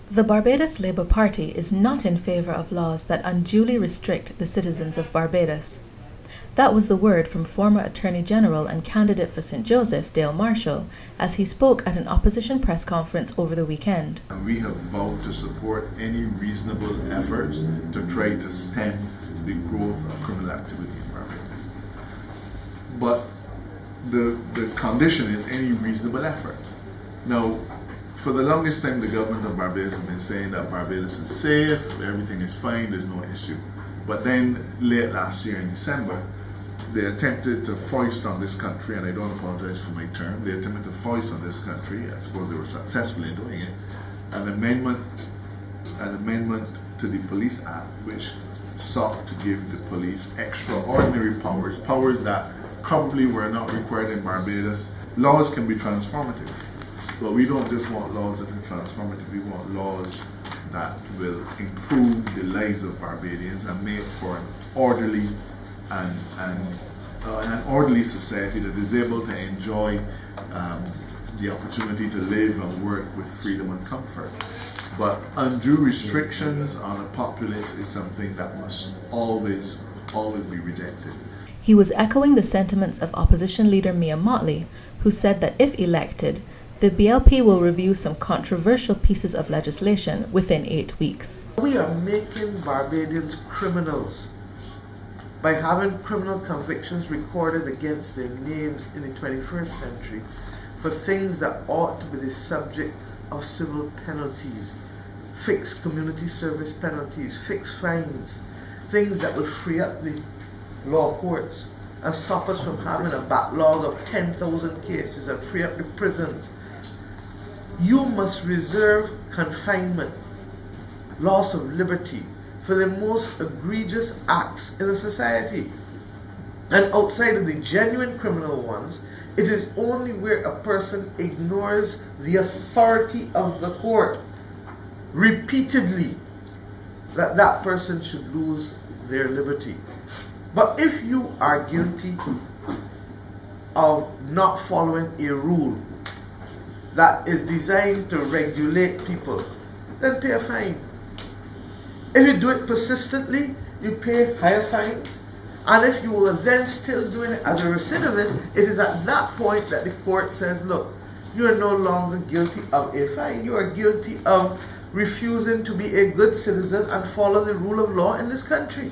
The Barbados Labour Party is not in favour of laws that unduly restrict the citizens of Barbados. That was the word from former Attorney General and candidate for St. Joseph, Dale Marshall, as he spoke at an opposition press conference over the weekend. And we have vowed to support any reasonable efforts to try to stem the growth of criminal activity in Barbados. But the condition is any reasonable effort. Now, for the longest time, the government of Barbados has been saying that Barbados is safe, everything is fine, there's no issue. But then late last year in December, they attempted to foist on this country, and I don't apologize for my term, they attempted to foist on this country, I suppose they were successful in doing it, an amendment to the Police Act which sought to give the police extraordinary powers, powers that probably were not required in Barbados. Laws can be transformative, but we don't just want laws that are transformative, we want laws that will improve the lives of Barbadians and make for an orderly an orderly society that is able to enjoy the opportunity to live and work with freedom and comfort. But undue restrictions on a populace is something that must always be rejected. He was echoing the sentiments of opposition leader Mia Motley, who said that if elected, the BLP will review some controversial pieces of legislation within 8 weeks. We are making Barbadians criminals by having criminal convictions recorded against their names in the 21st century for things that ought to be the subject of civil penalties, fixed community service penalties, fixed fines, things that will free up the law courts and stop us from having a backlog of 10,000 cases and free up the prisons. You must reserve confinement, loss of liberty, for the most egregious acts in a society. And outside of the genuine criminal ones, it is only where a person ignores the authority of the court repeatedly that that person should lose their liberty. But if you are guilty of not following a rule that is designed to regulate people, then pay a fine. If you do it persistently, you pay higher fines. And if you are then still doing it as a recidivist, it is at that point that the court says, look, you are no longer guilty of a fine. You are guilty of refusing to be a good citizen and follow the rule of law in this country.